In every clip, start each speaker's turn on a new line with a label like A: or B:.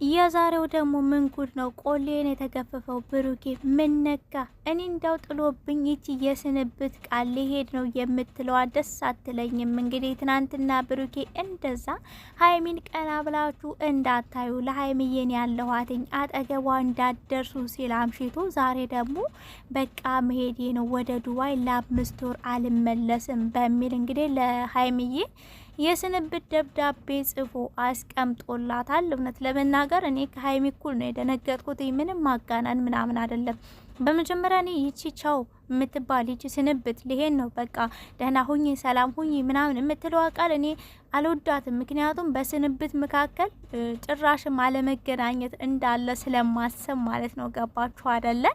A: የዛሬው ደግሞ ምን ጉድ ነው? ቆሌን የተገፈፈው ብሩኬ ምን ነካ? እኔ እንዳው ጥሎብኝ ይቺ የስንብት ቃል ሊሄድ ነው የምትለዋ ደስ አትለኝም። እንግዲህ ትናንትና ብሩኬ እንደዛ ሀይሚን ቀና ብላችሁ እንዳታዩ ለሀይሚዬን ያለኋትኝ አጠገቧ እንዳደርሱ ሲል አምሽቶ ዛሬ ደግሞ በቃ መሄዴ ነው ወደ ዱባይ ለ5 ወር አልመለስም በሚል እንግዲህ ለሀይሚዬ የስንብት ደብዳቤ ጽፎ አስቀምጦላታል። እውነት ለመናገር እኔ ከሀይሚ እኩል ነው የደነገጥኩት። ምንም ማጋናን ምናምን አይደለም። በመጀመሪያ እኔ ይቺ ቻው የምትባል ይቺ ስንብት ሊሄድ ነው በቃ ደህና ሁኚ ሰላም ሁኚ ምናምን የምትለው ቃል እኔ አልወዳትም። ምክንያቱም በስንብት መካከል ጭራሽም አለመገናኘት እንዳለ ስለማሰብ ማለት ነው። ገባችሁ አይደለ?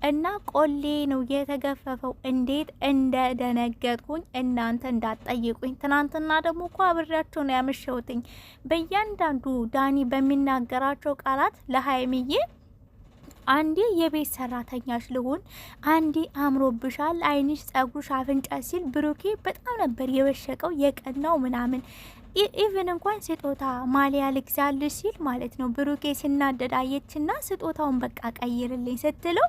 A: እና ቆሌ ነው የተገፈፈው። እንዴት እንደደነገጥኩኝ እናንተ እንዳትጠይቁኝ። ትናንትና ደግሞ እኮ አብሬያቸው ነው ያመሸሁትኝ። በእያንዳንዱ ዳኒ በሚናገራቸው ቃላት ለሀይሚዬ አንዴ የቤት ሰራተኛሽ ልሁን፣ አንዴ አምሮብሻል፣ አይንሽ፣ ጸጉርሽ፣ አፍንጫ ሲል ብሩኬ በጣም ነበር የበሸቀው የቀናው ምናምን። ኢቭን እንኳን ስጦታ ማሊያ ልግዛልሽ ሲል ማለት ነው ብሩኬ ሲናደድ አየችና ስጦታውን በቃ ቀይርልኝ ስትለው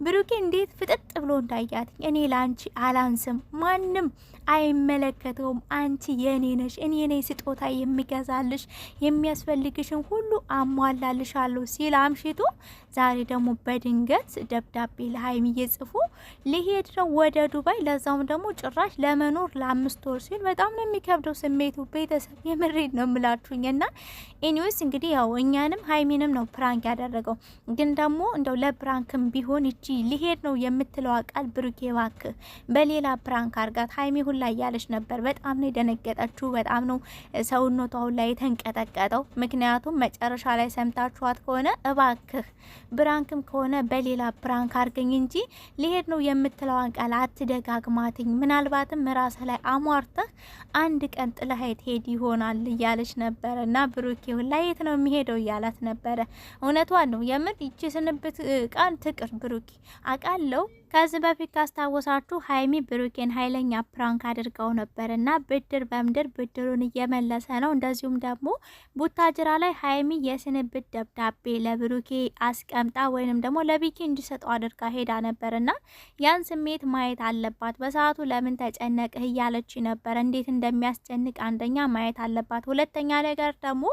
A: ብሩኬ እንዴት ፍጥጥ ብሎ እንዳያት። እኔ ላንቺ አላንስም፣ ማንም አይመለከተውም፣ አንቺ የኔ ነሽ፣ እኔ ነኝ ስጦታ የሚገዛልሽ፣ የሚያስፈልግሽን ሁሉ አሟላልሻለሁ ሲል አምሽቶ ዛሬ ደግሞ በድንገት ደብዳቤ ለሀይሚዬ ጽፎ ሊሄድ ነው ወደ ዱባይ። ለዛውም ደግሞ ጭራሽ ለመኖር ለ5 ወር ሲል በጣም ነው የሚከብደው ስሜቱ። ቤተሰብ የምሬድ ነው የምላችሁኝ። እና ኤኒዌይስ እንግዲህ ያው እኛንም ሀይሚንም ነው ፕራንክ ያደረገው። ግን ደግሞ እንደው ለፕራንክም ቢሆን ይቺ ሊሄድ ነው የምትለው ቃል ብሩኬ እባክህ በሌላ ፕራንክ አርጋት። ሀይሚ ሁላ እያለች ነበር። በጣም ነው የደነገጠችው። በጣም ነው ሰውነቷ ሁላ የተንቀጠቀጠው። ምክንያቱም መጨረሻ ላይ ሰምታችኋት ከሆነ እባክህ ብራንክም ከሆነ በሌላ ፕራንክ አርገኝ እንጂ ሊሄድ ነው የምትለዋን ቃል አትደጋግማትኝ። ምናልባትም ራስ ላይ አሟርተህ አንድ ቀን ጥለሃይት ሄድ ይሆናል እያለች ነበረ። እና ብሩኬ ሁላ የት ነው የሚሄደው እያላት ነበረ። እውነቷን ነው የምር ይቺ ስንብት ቃል ትቅር ብሩኬ አቃለው። ከዚህ በፊት ካስታወሳችሁ ሀይሚ ብሩኬን ኃይለኛ ፕራንክ አድርገው ነበርና ብድር በምድር ብድሩን እየመለሰ ነው። እንደዚሁም ደግሞ ቡታጅራ ላይ ሀይሚ የስንብት ደብዳቤ ለብሩኬ አስቀምጣ ወይንም ደግሞ ለቢኪ እንዲሰጠው አድርጋ ሄዳ ነበርና ያን ስሜት ማየት አለባት። በሰዓቱ ለምን ተጨነቅህ እያለች ነበር። እንዴት እንደሚያስጨንቅ አንደኛ ማየት አለባት። ሁለተኛ ነገር ደግሞ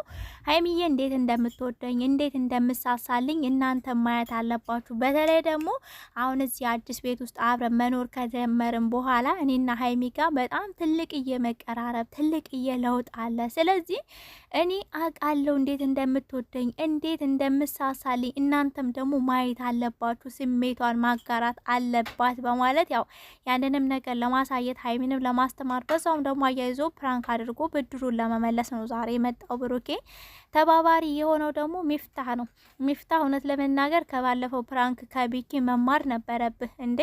A: ሀይሚዬ እንዴት እንደምትወደኝ እንዴት እንደምሳሳልኝ እናንተ ማየት አለባችሁ። በተለይ ደግሞ አሁን እዚህ አዲስ ቤት ውስጥ አብረን መኖር ከጀመርን በኋላ እኔና ሀይሚ ጋር በጣም ትልቅዬ መቀራረብ ትልቅዬ ለውጥ አለ። ስለዚህ እኔ አውቃለሁ እንዴት እንደምትወደኝ እንዴት እንደምሳሳልኝ እናንተም ደግሞ ማየት አለባችሁ፣ ስሜቷን ማጋራት አለባት በማለት ያው ያንንም ነገር ለማሳየት ሀይሚንም ለማስተማር በዛውም ደግሞ አያይዞ ፕራንክ አድርጎ ብድሩን ለመመለስ ነው ዛሬ የመጣው ብሩኬ። ተባባሪ የሆነው ደግሞ ሚፍታህ ነው። ሚፍታህ እውነት ለመናገር ከባለፈው ፕራንክ ከቢኪ መማር ነበረብህ እንዴ።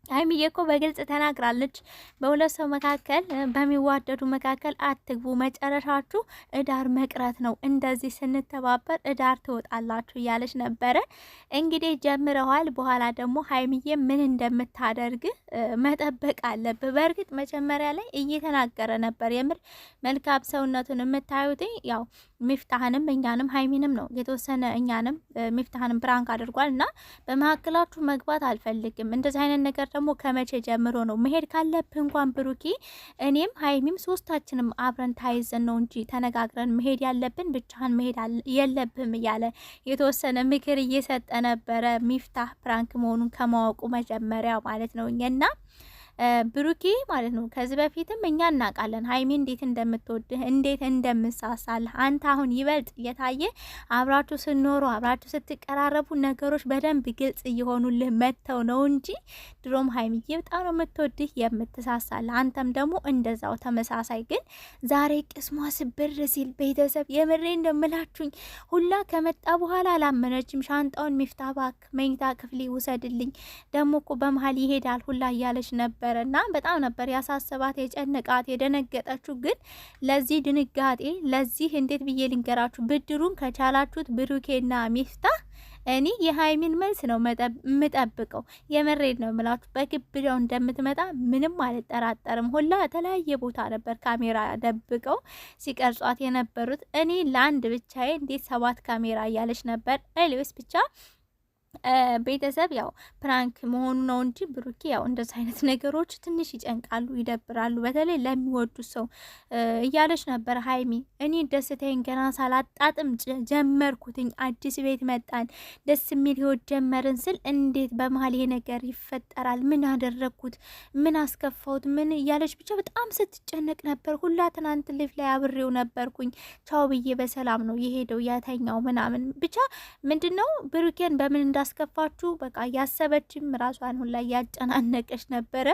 A: ሀይሚዬ እኮ በግልጽ ተናግራለች። በሁለት ሰው መካከል በሚዋደዱ መካከል አትግቡ፣ መጨረሻችሁ እዳር መቅረት ነው። እንደዚህ ስንተባበር እዳር ትወጣላችሁ እያለች ነበረ። እንግዲህ ጀምረዋል። በኋላ ደግሞ ሀይሚዬ ምን እንደምታደርግ መጠበቅ አለብህ። በእርግጥ መጀመሪያ ላይ እየተናገረ ነበር። የምር መልካም ሰውነቱን የምታዩት ያው ሚፍታህንም እኛንም ሀይሚንም ነው የተወሰነ እኛንም ሚፍታህንም ፕራንክ አድርጓል። እና በመካከላችሁ መግባት አልፈልግም። እንደዚህ አይነት ነገር ደግሞ ከመቼ ጀምሮ ነው? መሄድ ካለብህ እንኳን ብሩኪ እኔም ሀይሚም ሶስታችንም አብረን ታይዘን ነው እንጂ ተነጋግረን መሄድ ያለብን ብቻህን መሄድ የለብህም እያለ የተወሰነ ምክር እየሰጠ ነበረ። ሚፍታህ ፕራንክ መሆኑን ከማወቁ መጀመሪያ ማለት ነው። እና ብሩኬ ማለት ነው ከዚህ በፊትም እኛ እናውቃለን ሀይሚ እንዴት እንደምትወድህ እንዴት እንደምሳሳልህ። አንተ አሁን ይበልጥ እየታየ አብራችሁ ስኖሩ አብራችሁ ስትቀራረቡ ነገሮች በደንብ ግልጽ እየሆኑልህ መጥተው ነው እንጂ ድሮም ሀይሚዬ በጣም ነው የምትወድህ የምትሳሳልህ። አንተም ደግሞ እንደዛው ተመሳሳይ። ግን ዛሬ ቅስሟ ስብር ሲል ቤተሰብ የምሬ እንደምላችሁኝ ሁላ ከመጣ በኋላ አላመነችም። ሻንጣውን ሚፍታ ባክ መኝታ ክፍሌ ውሰድልኝ ደግሞ እኮ በመሀል ይሄዳል ሁላ እያለች ነበር። እና በጣም ነበር ያሳሰባት የጨነቃት የደነገጠችው። ግን ለዚህ ድንጋጤ ለዚህ እንዴት ብዬ ልንገራችሁ፣ ብድሩን ከቻላችሁት ብሩኬና ሚፍታህ እኔ የሀይሚን መልስ ነው የምጠብቀው። የመሬድ ነው የምላችሁ። በግብዳው እንደምትመጣ ምንም አልጠራጠርም። ሁላ የተለያየ ቦታ ነበር ካሜራ ደብቀው ሲቀርጿት የነበሩት። እኔ ለአንድ ብቻዬ እንዴት 7 ካሜራ እያለች ነበር። ኤሊዌስ ብቻ ቤተሰብ ያው ፕራንክ መሆኑ ነው እንጂ ብሩኬ ያው እንደዚህ አይነት ነገሮች ትንሽ ይጨንቃሉ፣ ይደብራሉ። በተለይ ለሚወዱ ሰው እያለች ነበር ሀይሚ። እኔ ደስታዬን ገና ሳላጣጥም ጀመርኩትኝ። አዲስ ቤት መጣን፣ ደስ የሚል ህይወት ጀመርን ስል እንዴት በመሀል ይሄ ነገር ይፈጠራል? ምን አደረግኩት? ምን አስከፋሁት? ምን እያለች ብቻ በጣም ስትጨነቅ ነበር። ሁላ ትናንት ሊፍ ላይ አብሬው ነበርኩኝ። ቻው ብዬ በሰላም ነው የሄደው ያተኛው ምናምን። ብቻ ምንድነው ብሩኬን በምን እንዳስከፋችሁ በቃ ያሰበችም ራሷን ሁላ ያጨናነቀች ነበረ።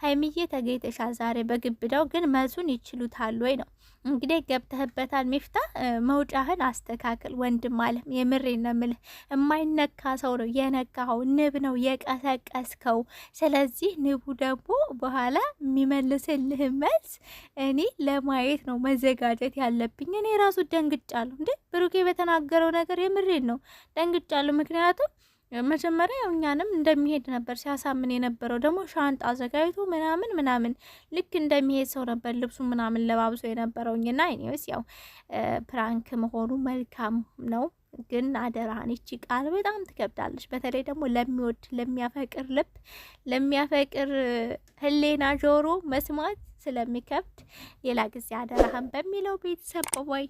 A: ሀይሚዬ ተገኝተሻል ዛሬ በግብዳው። ግን መልሱን ይችሉታል ወይ ነው እንግዲህ። ገብተህበታል ሚፍታ። መውጫህን አስተካክል ወንድም አለም። የምሬን ነው የምልህ። የማይነካ ሰው ነው የነካኸው። ንብ ነው የቀሰቀስከው። ስለዚህ ንቡ ደግሞ በኋላ የሚመልስልህ መልስ እኔ ለማየት ነው መዘጋጀት ያለብኝ። እኔ ራሱ ደንግጫለሁ። እንዴ ብሩኬ በተናገረው ነገር የምሬን ነው ደንግጫለሁ። ምክንያቱም መጀመሪያ እኛንም እንደሚሄድ ነበር ሲያሳምን የነበረው። ደግሞ ሻንጣ አዘጋጅቶ ምናምን ልክ እንደሚሄድ ሰው ነበር ልብሱ ምናምን ለባብሶ የነበረውኝና እኔስ ያው ፕራንክ መሆኑ መልካም ነው። ግን አደራህን፣ ይቺ ቃል በጣም ትከብዳለች። በተለይ ደግሞ ለሚወድ ለሚያፈቅር ልብ ለሚያፈቅር ህሌና ጆሮ መስማት ስለሚከብድ ሌላ ጊዜ አደራህን በሚለው ቤተሰብ ወይ